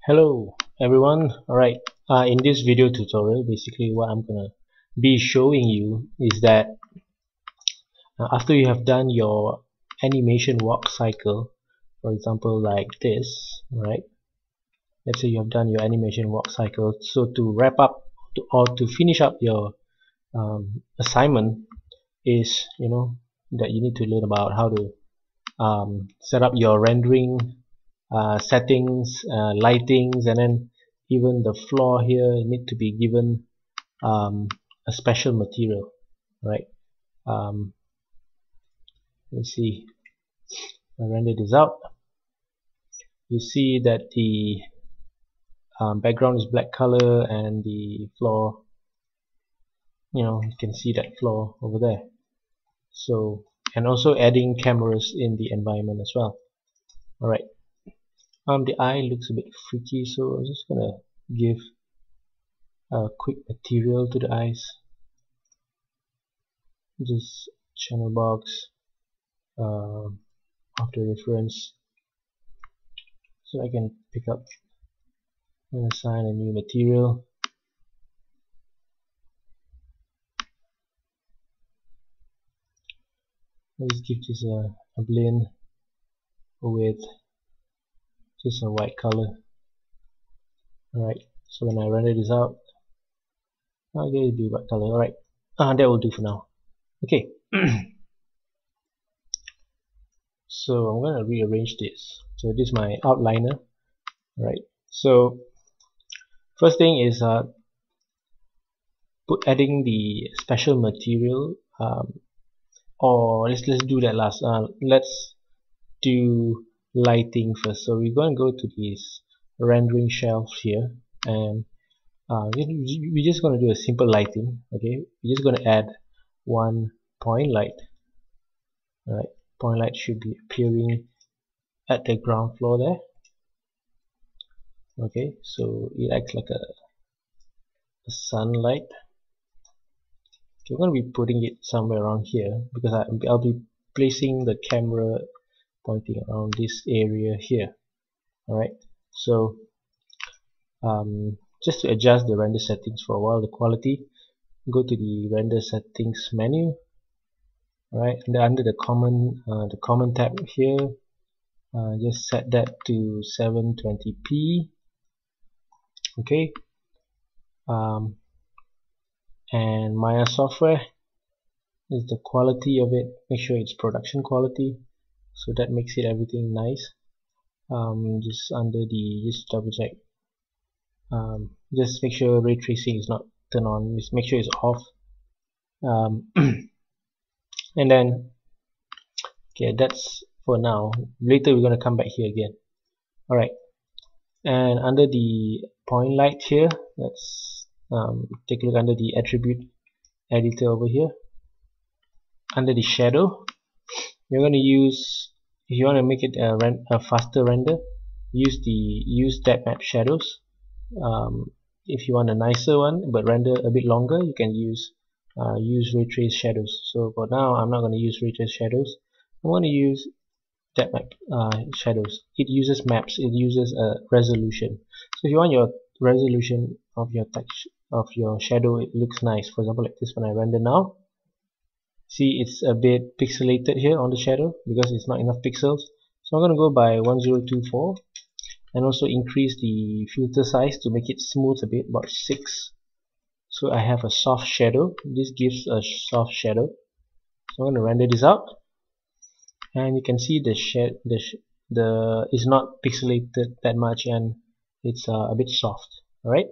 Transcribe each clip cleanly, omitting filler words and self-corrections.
Hello everyone. Alright, in this video tutorial, basically what I'm gonna be showing you is that after you have done your animation walk cycle, for example like this, right? Let's say you have done your animation walk cycle. So to wrap up or to finish up your assignment is that you need to learn about how to set up your rendering settings, lightings, and then even the floor here need to be given a special material, right? Let me see. I render this out. You see that the background is black color and the floor, you can see that floor over there. So, and also adding cameras in the environment as well. Alright. The eye looks a bit freaky, so I'm just gonna give a quick material to the eyes. Just channel box of the reference, so I can pick up and assign a new material. Let's give this a blend with just a white color. Alright, so when I render this out, I'll get it to be white color. Alright, that will do for now. Okay. So I'm gonna rearrange this. So this is my outliner. Right. So first thing is adding the special material, or let's do that last. Let's do lighting first. So we're going to go to this rendering shelf here, and we're just going to do a simple lighting. Okay, we're just going to add one point light. Alright, point light should be appearing at the ground floor there. Okay, so it acts like a sunlight. Okay, I'm going to be putting it somewhere around here because I'll be placing the camera pointing around this area here. Alright, so just to adjust the render settings for a while, the quality, go to the render settings menu. Alright, and under the common tab here, just set that to 720p. Okay, and Maya software is the quality of it. Make sure it's production quality, so that makes it everything nice. Just double check. Just make sure ray tracing is not turned on. Just make sure it's off. And then, okay, that's for now. Later we're gonna come back here again. Alright, and under the point light here, let's take a look under the attribute editor over here. Under the shadow, you're going to use, if you want to make it a faster render, use depth map shadows. If you want a nicer one but render a bit longer, you can use ray trace shadows. So for now, I'm not going to use ray trace shadows. I want to use depth map shadows. It uses maps. It uses a resolution. So if you want your resolution of your text of your shadow, it looks nice. For example, like this, when I render now, see it's a bit pixelated here on the shadow because it's not enough pixels. So I'm going to go by 1024 and also increase the filter size to make it smooth a bit, about 6. So I have a soft shadow. This gives a soft shadow. So I'm going to render this out, and you can see the is not pixelated that much, and it's a bit soft. Alright,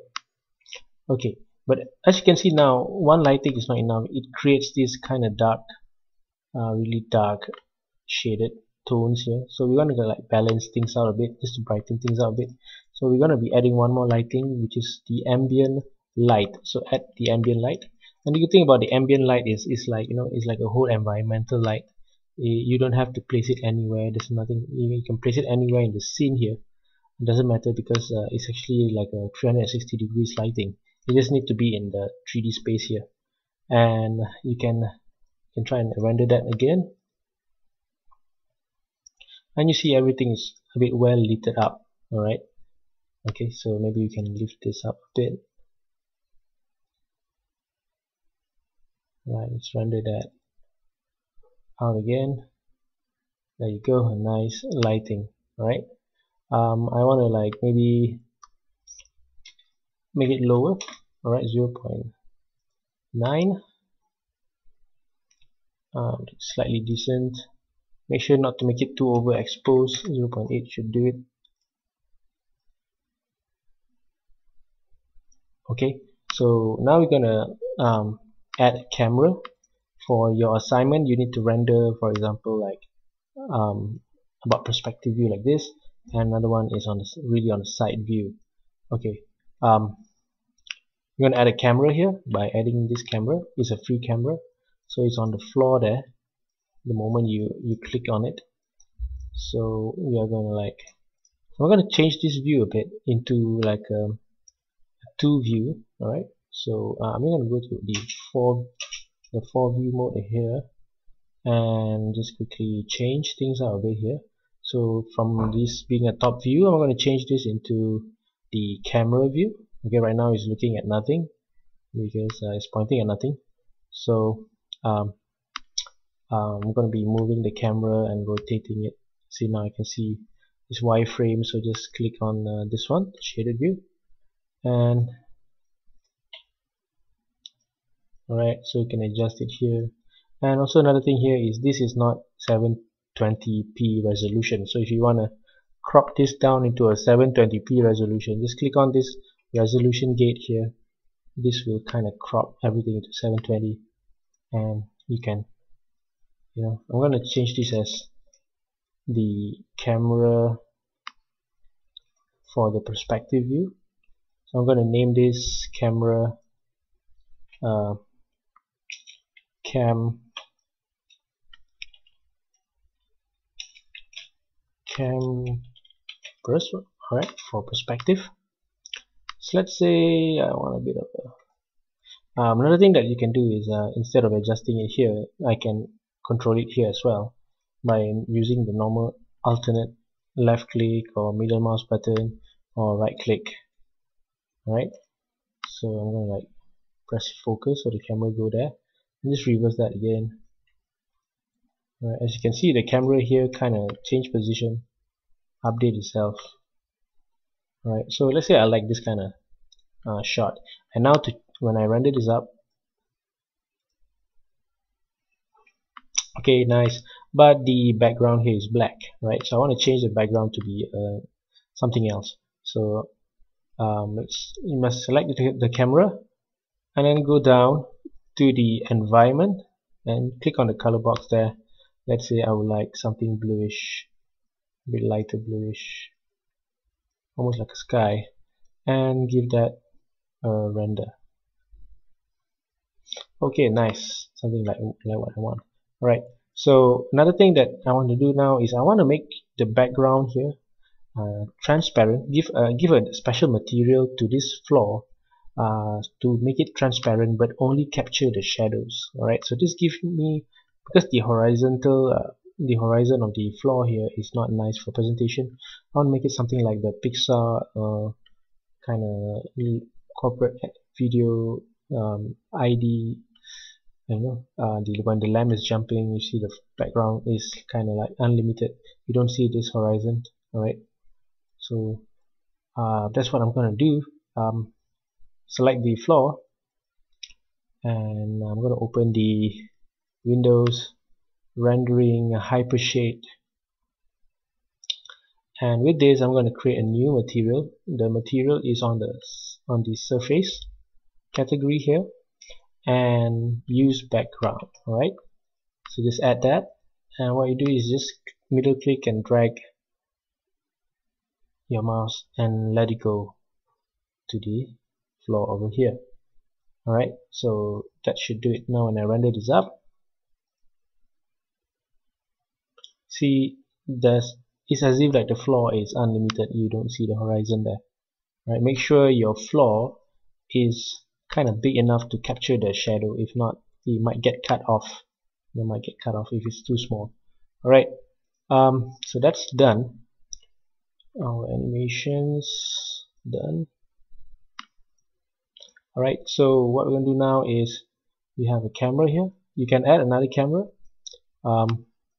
okay, but as you can see now, one lighting is not enough. It creates this kind of dark, really dark shaded tones here. So we're gonna like balance things out a bit, just to brighten things out a bit. So we're gonna be adding one more lighting, which is the ambient light. So add the ambient light, and the good thing about the ambient light is like, it's like a whole environmental light. You don't have to place it anywhere. There's nothing, you can place it anywhere in the scene here. It doesn't matter because it's actually like a 360 degrees lighting. You just need to be in the 3D space here, and you can try and render that again, and you see everything is a bit well lit up. Alright, Okay, so maybe you can lift this up a bit. Right, let's render that out again. There you go, a nice lighting. Right. I want to like maybe make it lower. Alright, 0.9. Slightly decent. Make sure not to make it too overexposed. 0.8 should do it. Okay, so now we're gonna add a camera. For your assignment, you need to render, for example, like about perspective view like this, and another one is on the really on the side view. Okay, we're gonna add a camera here by adding this camera. It's a free camera, so it's on the floor there. The moment you click on it, so we are gonna like, we're gonna change this view a bit into like a 2 view. All right, so I'm gonna go to the 4 view mode here and just quickly change things out over here. So from this being a top view, I'm going to change this into the camera view. Okay, right now it's looking at nothing because it's pointing at nothing. So I'm going to be moving the camera and rotating it. See, now I can see this wireframe, so just click on this one, shaded view, and alright, so you can adjust it here. And also another thing here is this is not 720p resolution, so if you want to crop this down into a 720p resolution, just click on this resolution gate here. This will kind of crop everything into 720, and you can, I'm going to change this as the camera for the perspective view. So I'm going to name this camera cam first, alright, for perspective. So let's say I want a bit of a another thing that you can do is instead of adjusting it here, I can control it here as well by using the normal alternate left click or middle mouse button or right click. Alright, so I'm gonna like press focus so the camera go there and just reverse that again. Alright, as you can see, the camera here kind of change position, update itself. Alright, so let's say I like this kind of shot, and now when I render this up, okay, nice, but the background here is black, right? So I want to change the background to be something else. So you must select the camera and then go down to the environment and click on the color box there. Let's say I would like something bluish, a bit lighter bluish, almost like a sky, and give that a render. Okay, nice, something like what I want. Alright, so another thing that I want to do now is I want to make the background here transparent, give a special material to this floor to make it transparent but only capture the shadows. Alright, so this gives me, because the horizon of the floor here is not nice for presentation, I want to make it something like the Pixar kind of corporate video ID. When the lamp is jumping, you see the background is kind of like unlimited. You don't see this horizon. Alright, so that's what I'm gonna do. Select the floor, and I'm gonna open the Windows rendering hypershade, and with this I'm going to create a new material. The material is on the surface category here, and use background. Alright, so just add that, and what you do is just middle click and drag your mouse and let it go to the floor over here. Alright, so that should do it. Now when I render this up, see, it's as if like the floor is unlimited. You don't see the horizon there. Right, make sure your floor is kind of big enough to capture the shadow. If not, you might get cut off. You might get cut off if it's too small. Alright, so that's done. Our animations, done. Alright, so what we're going to do now is we have a camera here. You can add another camera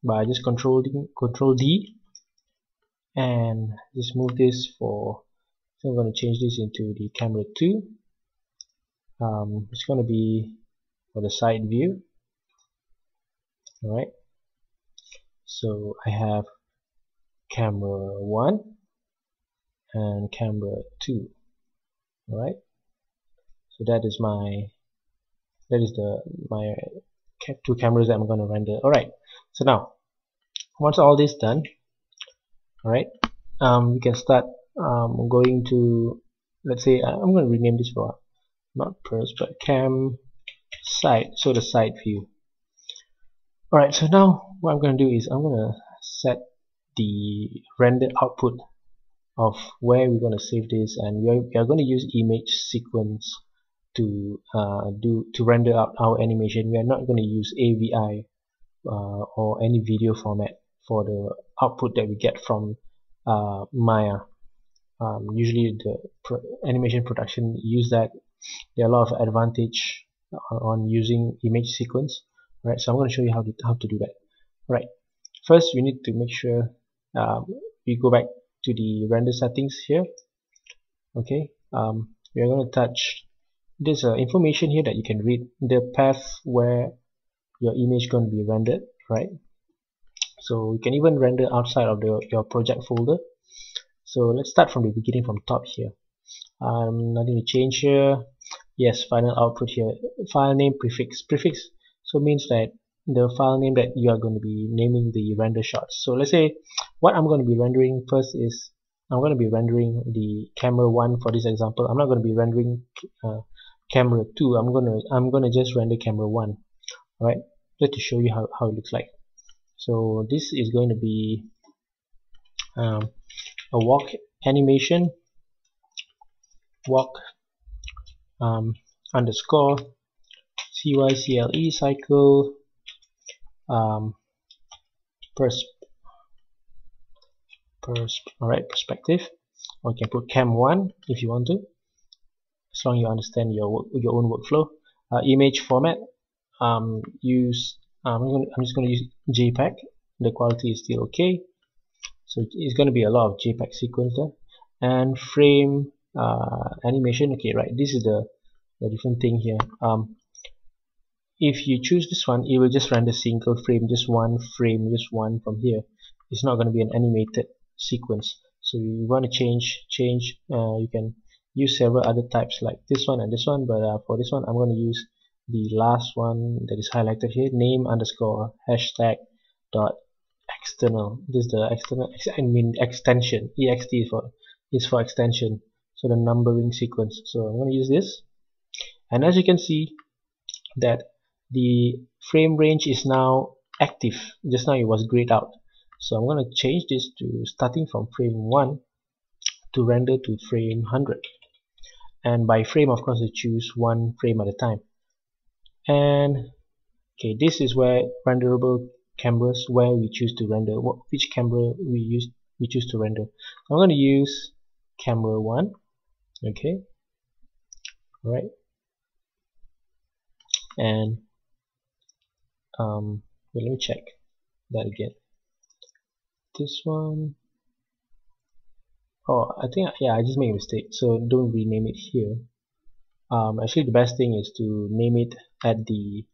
by just control D and just move this for, so I'm going to change this into the camera 2. It's going to be for the side view. Alright, so I have camera 1 and camera 2. Alright, so that is my two cameras that I'm going to render. Alright, so now once all this done, alright, we can start going to, let's say I'm going to rename this for not pers but cam side, so the side view. Alright, so now what I'm going to do is I'm going to set the render output of where we're going to save this, and we are going to use image sequence to render out our animation. We are not going to use AVI or any video format for the output that we get from Maya. Usually the animation production use that. There are a lot of advantage on using image sequence. Right, so I'm going to show you how to do that. Right, first we need to make sure we go back to the render settings here. Okay, we are going to touch this information here that you can read the path where your image is going to be rendered, right? So you can even render outside of your project folder. So let's start from the beginning, from top here. Nothing to change here. Yes, final output here. File name prefix. Prefix so means that the file name that you are going to be naming the render shots. So let's say what I'm going to be rendering first is I'm going to be rendering the camera 1 for this example. I'm not going to be rendering camera 2. I'm going to just render camera 1. Alright, just to show you how it looks like. So this is going to be a walk animation, walk underscore CYCLE cycle perspective, or you can put cam 1 if you want to, as long as you understand your own workflow. Image format, I'm just going to use JPEG. The quality is still okay, so it's going to be a lot of JPEG sequence there. And frame animation, okay, right, this is the different thing here. If you choose this one, it will just render single frame, just one frame, just one from here. It's not going to be an animated sequence. So you want to change, you can use several other types like this one and this one, but for this one I'm going to use the last one that is highlighted here, name underscore hashtag dot external. This is the external, I mean extension, ext is for extension, so the numbering sequence. So I'm going to use this, and as you can see that the frame range is now active. Just now it was grayed out, so I'm going to change this to starting from frame 1 to render to frame 100, and by frame of course you choose one frame at a time. And okay, this is where renderable cameras, where we choose to render, which camera we choose to render. I'm going to use camera 1. Okay, right, and let me check that again. This one, oh, I think, yeah, I just made a mistake, so don't rename it here. Actually the best thing is to name it at the,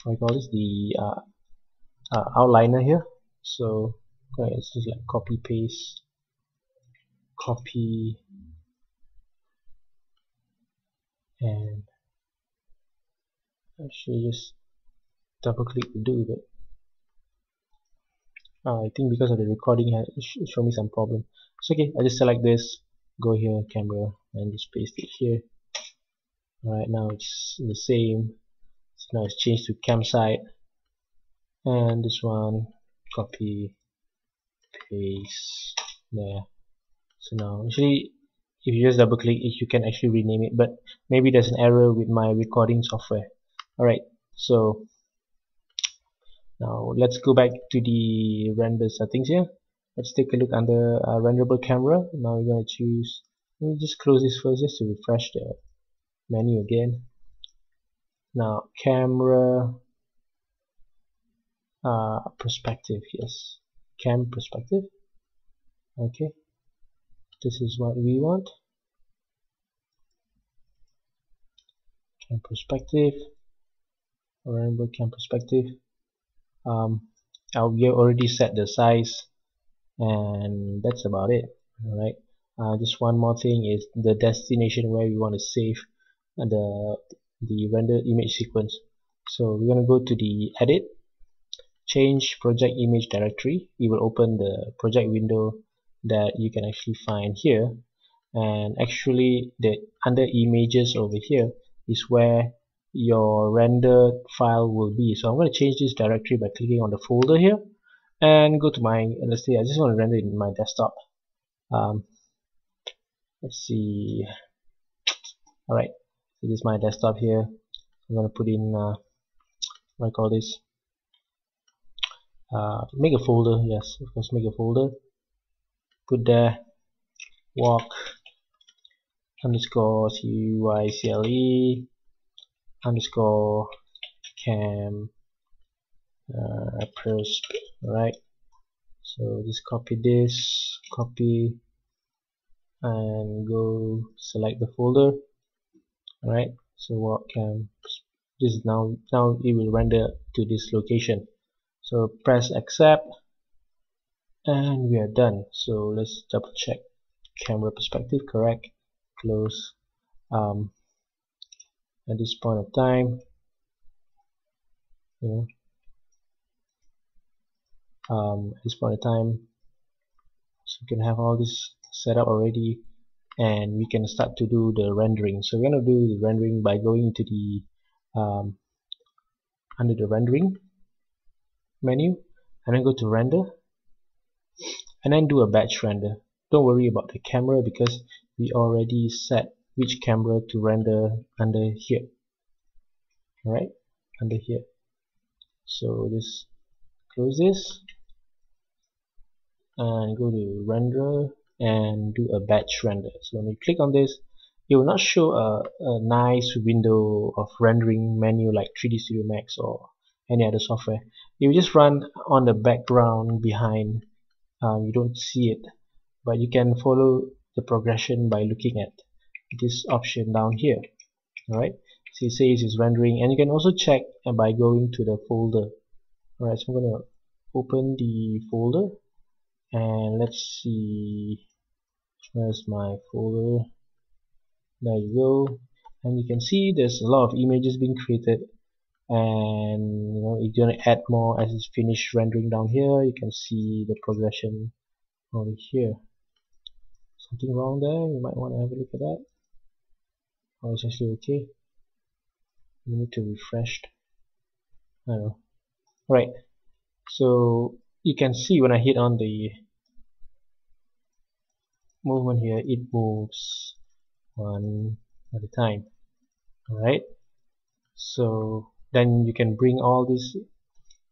what I call this, the outliner here. So it's just like copy paste, copy, and actually just double click will do, but I think because of the recording it show me some problem. So okay, I just select this, go here, camera, and just paste it here. Alright, now it's the same. So now it's changed to campsite, and this one copy paste there. So now actually if you just double click it, you can actually rename it, but maybe there's an error with my recording software. Alright, so now let's go back to the render settings here. Let's take a look under renderable camera. Now we're going to choose Let me just close this first just to refresh the menu again. Now camera perspective, yes, cam perspective. Okay, this is what we want. Cam perspective. Remember cam perspective. We have already set the size, and that's about it. Alright, just one more thing is the destination where we want to save the render image sequence. So we're going to go to the edit, change project image directory. It will open the project window that you can actually find here, and actually under images over here is where your rendered file will be. So I'm going to change this directory by clicking on the folder here and go to my, let's say I just want to render it in my desktop. Let's see. Alright, so this is my desktop here. I'm going to put in what I call this, make a folder. Yes, of course, make a folder, put there walk underscore CYCLE underscore cam persp. Alright, so just copy this, copy, and go select the folder. Alright, so walk cam, this is now it will render to this location. So press accept, and we are done. So let's double check. Camera perspective correct, close. At this point of time, at this point of time, so you can have all this set up already, and we can start to do the rendering. So we're going to do the rendering by going into the under the rendering menu, and then go to render, and then do a batch render. Don't worry about the camera because we already set which camera to render under here. Alright, under here. So just close this and go to render and do a batch render. So when you click on this, it will not show a nice window of rendering menu like 3D Studio Max or any other software. It will just run on the background behind. You don't see it, but you can follow the progression by looking at this option down here. Alright, so it says it's rendering, and you can also check by going to the folder. Alright, so I'm going to open the folder, and let's see, where's my folder? There you go, and you can see there's a lot of images being created, and you're going to add more as it's finished rendering down here. You can see the progression over here. Something wrong there? You might want to have a look at that. Oh, it's actually okay. You need to refresh. I don't know. Alright, so you can see when I hit on the movement here, it moves one at a time. Alright, so then you can bring all these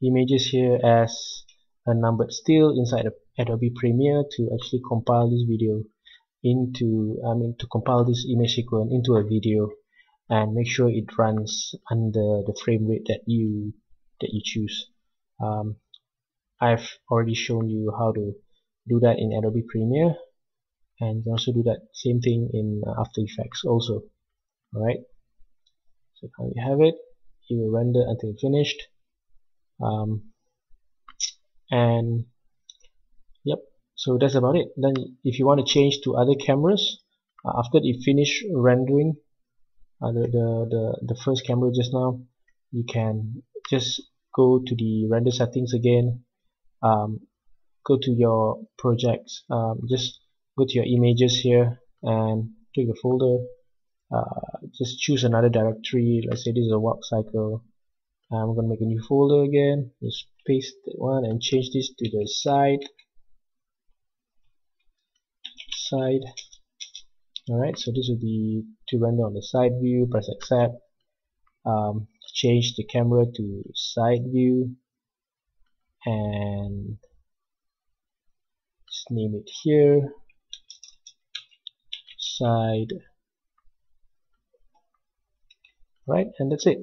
images here as a numbered still inside of Adobe Premiere to actually compile this video into, to compile this image sequence into a video, and make sure it runs under the frame rate that you choose. I've already shown you how to do that in Adobe Premiere, and you can also do that same thing in After Effects also. Alright, so now you have it. It will render until finished, and yep, so that's about it. Then if you want to change to other cameras after you finish rendering the first camera just now, you can just go to the render settings again, go to your projects, just go to your images here and click the folder, just choose another directory. Let's say this is a walk cycle. I'm going to make a new folder again, just paste that one and change this to the side. Alright, so this will be to render on the side view. Press accept, change the camera to side view, and just name it here side. Right, and that's it.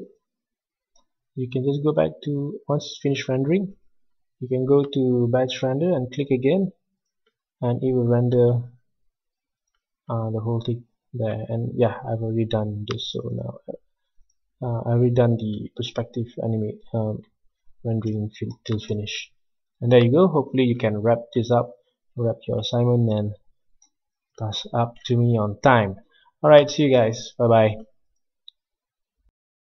You can just go back to, once it's finished rendering, you can go to batch render and click again, and it will render the whole thing there. And yeah, I've already done this. So now I've already done the perspective animate rendering till finish. And there you go. Hopefully you can wrap this up, wrap your assignment, and pass up to me on time. Alright, see you guys. Bye bye.